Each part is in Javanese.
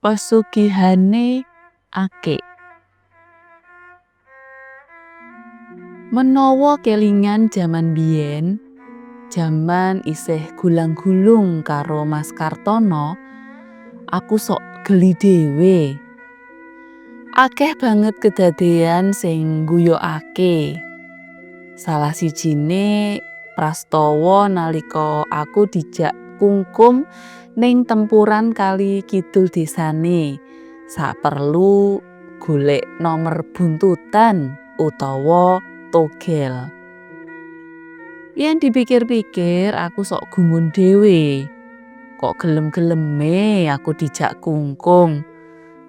pesugihane akeh. Menawa kelingan jaman biyen, jaman isih gulang-gulung karo Mas Kartono, aku sok geli dhewe. Akeh banget kedadean sing ngguyokake. Salah sijine prastawa nalika aku dijak kungkum ning tempuran kali kidul desane. Saperlu golek nomer buntutan utawa togel. Yen dipikir-pikir aku sok gumun dhewe. Kok gelem-geleme aku dijak kungkum.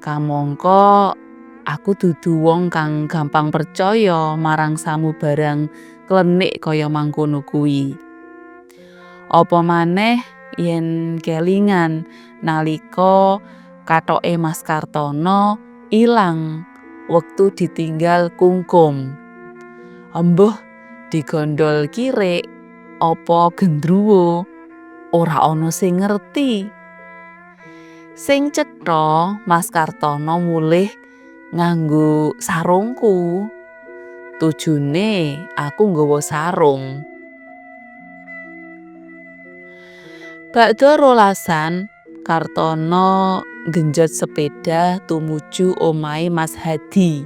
Kamangka aku dudu wong kang gampang percaya marang samubarang klenik kaya mangkono kuwi. Apa maneh yen kelingan nalika kathoke Mas Kartono ilang wektu ditinggal kungkum. Embuh digondol kirik apa gendruwo, ora ana sing ngerti. Sing cetha Mas Kartono mulih nganggo sarungku. Tujune aku nggawa sarung. Bakda rolasan, Kartono genjot sepeda tumuju omahe Mas Hadi.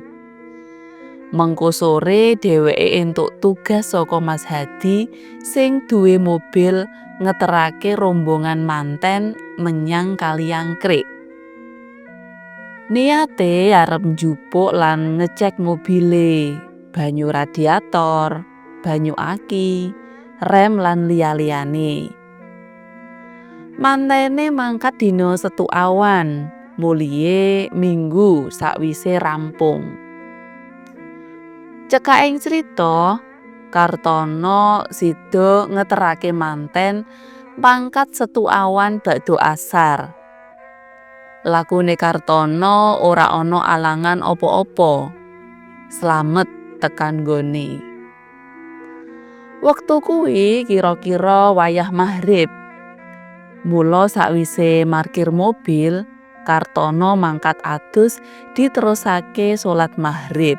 Mengko sore dheweke entuk tugas saka Mas Hadi sing duwe mobil ngeterake rombongan manten menyang Kaliangkrik. Niate arep njupuk lan ngecek mobile, banyu radiator, banyu aki, rem lan liya-liyane. Mantene mangkat dina Setu awan, mulihe minggu sakwise rampung. Cekaking crita, Kartono sida ngeterake manten pangkat Setu awan bakda asar. Lakune Kartono ora ana alangan apa-apa. Slamet tekan nggone. Wektu kuwi kira-kira wayah maghrib. Mula sakwise markir mobil, Kartono mangkat adus diterusake salat maghrib.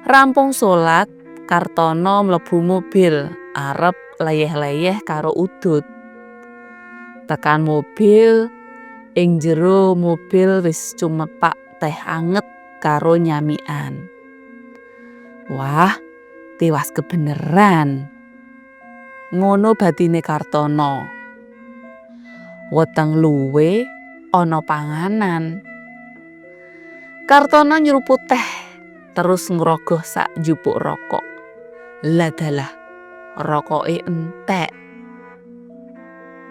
Rampung salat, Kartono mlebu mobil arep leyeh-leyeh karo udut. Tekan mobil, ing jero mobil wis cumepak teh anget karo nyamikan. Wah, tiwas kebeneran. Ngono batine Kartono. Weteng luwe ana panganan. Kartono nyeruput teh terus ngrogoh sak njupuk rokok. Ladalah, rokoke entek.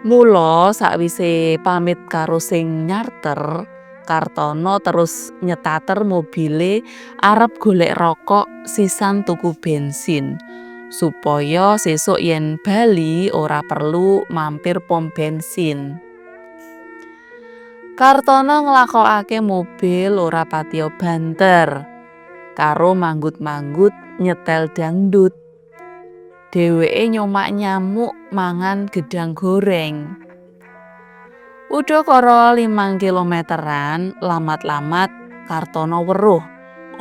Mula sakwise pamit karo sing nyarter, Kartono terus nyetater mobile arep golek rokok sisan tuku bensin supaya sesuk yen bali ora perlu mampir pom bensin. Kartono nglakokake mobil ora patiya banter karo manggut-manggut nyetel dangdut. Dheweke nyomak nyamuk mangan gedhang goreng. Udakara 5 kilometeran lamat-lamat Kartono weruh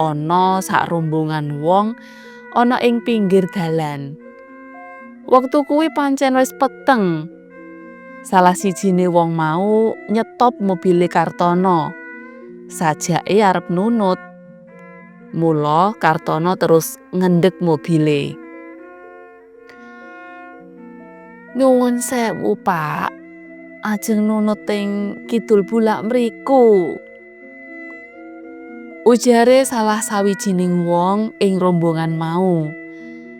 ana sak rombongan wong ana ing pinggir dalan. Wektu kuwi pancen wis peteng. Salah sijine wong mau nyetop mobile Kartono. Sajake arep nunut. Mula Kartono terus ngendhek mobile. Nyuwun sewu, Pak. Ajeng nunut ing kidul bulak mriku. Ujare salah sawijining wong ing rombongan mau.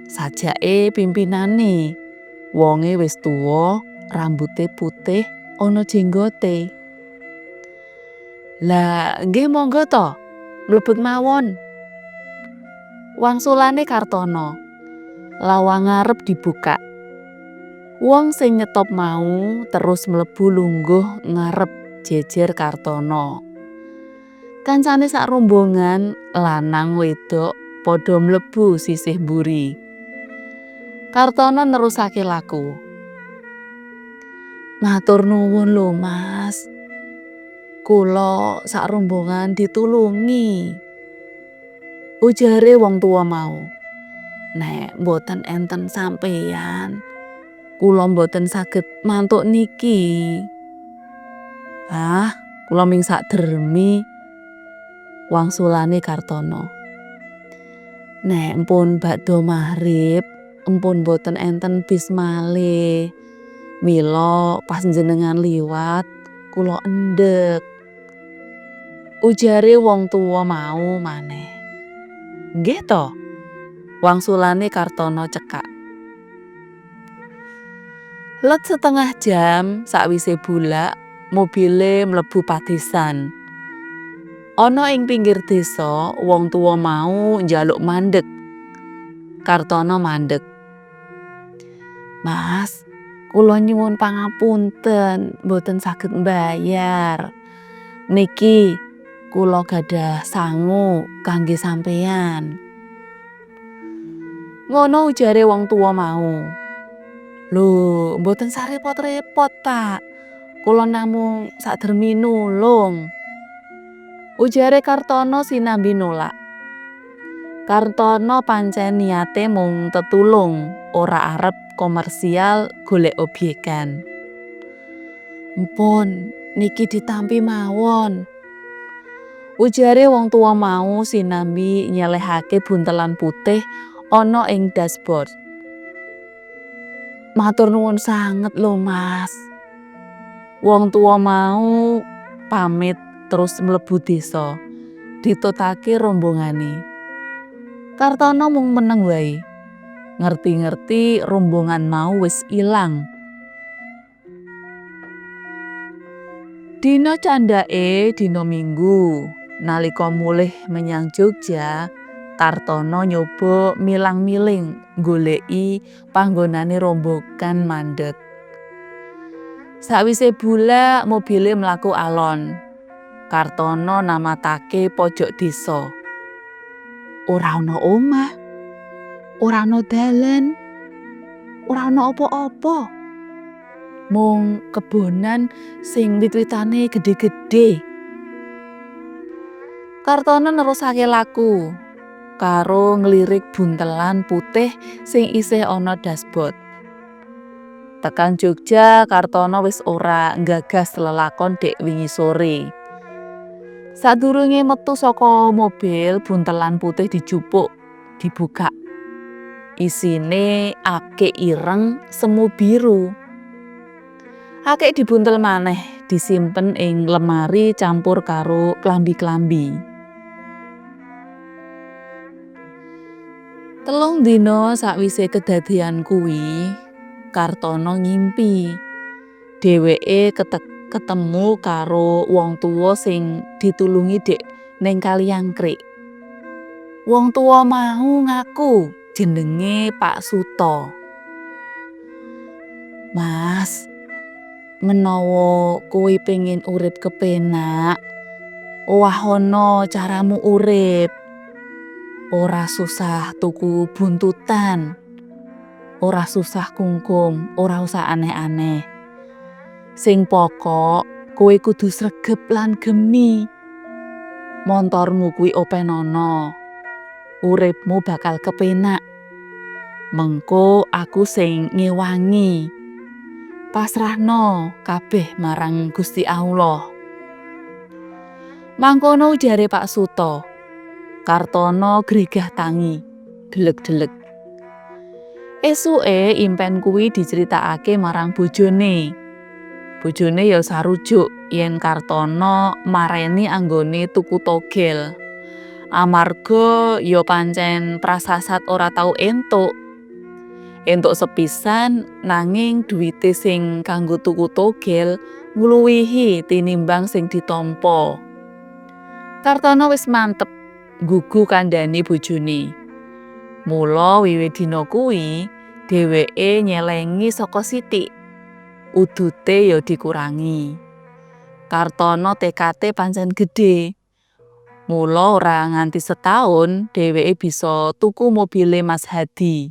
Sajake pimpinane. Wonge wis tuwa, rambute putih, ana jenggote. Lah, nggih monggo to, mlebet mawon. Wangsulane Kartono. Lawang ngarep dibuka. Wong sing nyetop mau terus mlebu lungguh ngarep jejer Kartono. Kancane sak rombongan lanang wedok padha mlebu sisih mburi. Kartono nerusake laku. Matur nuwun lho, Mas. Kula sak rombongan ditulungi, ujare wong tuwa mau. Nek mboten enten sampeyan, kula mboten saged mantuk niki. Ah, kula ming sak dermi, wangsulane Kartono. Nek empun bakda maghrib, empun mboten enten bis malih. Mila pas jenengan liwat, kula endhek. Ujare wong tuwa mau maneh. Nggih to? Wangsulane Kartono cekak. Let setengah jam sakwise bulak, mobile mlebu padesan. Ana ing pinggir desa, wong tuwa mau njaluk mandeg. Kartono mandeg. Mas, kula nyuwun pangapunten, mboten saged mbayar. Niki kula gadah sangu kangge sampeyan. Ngono ujare wong tuwa mau. Lho, mboten sarepot-repot, Pak. Kula namung sakdermi nulung. Ujare Kartono sinambi nolak. Kartono pancen niate mung tetulung, ora arep komersial golek obyekan. Empun, niki ditampi mawon. Ujare wong tuwa mau sinambi nyelehake buntelan putih ana ing dashboard. Matur nuwun sanget lho, Mas. Wong tuwa mau pamit terus mlebu desa. Ditutake rombongane. Kartono mung meneng wae. Ngerti-ngerti rombongan mau wis ilang. Dina candhake dina Minggu. Nalika mulih menyang Jogja, Kartono nyoba milang-miling goleki panggonane rombongan mandeg. Sakwise bulak mobile mlaku alon. Kartono namatake pojok desa. Ora ana omah, ora ana dalan, ora ana apa-apa. Mung kebonan sing wit-witane gedhe-gedhe. Kartono nerusake laku karo nglirik buntelan putih sing isih ana dashboard. Tekan Jogja, Kartono wis ora nggagas lelakon dek wingi sore. Sadurunge metu saka mobil, buntelan putih dijupuk, dibuka. Isine akik ireng semu biru. Akik dibuntel maneh, disimpen ing lemari campur karo klambi-klambi. 3 dina sakwise kedadian kuwi, Kartono ngimpi. Dheweke ketemu karo wong tuwa sing ditulungi dek ning Kaliangkrik. Wong tuwa mau ngaku jenenge Pak Suto. Mas, menawa kowe pengin urip kepenak, wahono caramu urip. Ora susah tuku buntutan, ora susah kungkum, ora usah aneh-aneh. Sing pokok kowe kudu sregep lan gemi. Montormu kuwi openono. Uripmu bakal kepenak. Mengko aku sing ngewangi. Pasrahno kabeh marang Gusti Allah. Mangkono ujare Pak Suto. Kartono gregah tangi, deleg-deleg. Esuke impen kuwi diceritakake marang bojone. Bojone ya sarujuk yen Kartono mareni anggone tuku togel. Amarga ya pancen prasasat ora tau entuk. Entuk sepisan nanging duwite sing kanggo tuku togel ngluwihi tinimbang sing ditampa. Kartono wis mantep gugu kandhani bojone. Mula wiwit dina kuwi dheweke nyelengi saka sithik. Udute ya dikurangi. Kartono tekate pancen gedhe. Mula ora nganti setahun dheweke bisa tuku mobile Mas Hadi.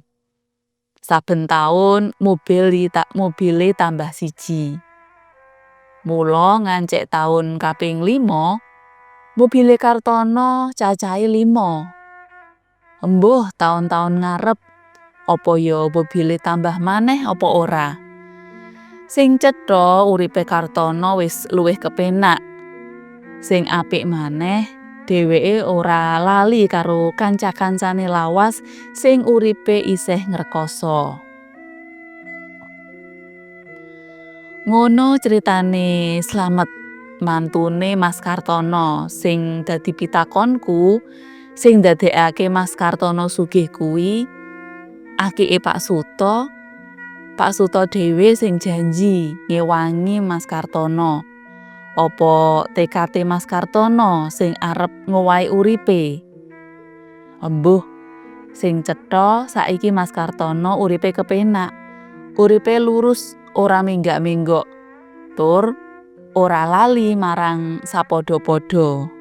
Saben taun mobile tambah siji. Mula ngancik taun kaping 5, mobile Kartono cacahe 5. Embuh taun-taun ngarep apa ya mobile tambah maneh apa ora. Sing cetha uripe Kartono wis luwih kepenak. Sing apik maneh, dheweke ora lali karo kanca-kancane lawas sing uripe isih ngrekoso. Ngono critane Slamet, mantune Mas Kartono. Sing dadi pitakonku, sing ndadekake Mas Kartono sugih kuwi akike Pak Suto. Pak Suto dhewe sing janji ngewangi Mas Kartono. Apa tekate Mas Kartono sing arep ngowahi uripe? Embuh, sing cetha saiki Mas Kartono uripe kepenak. Uripe lurus, ora menggak-menggok, tur ora lali marang sapadha-padha.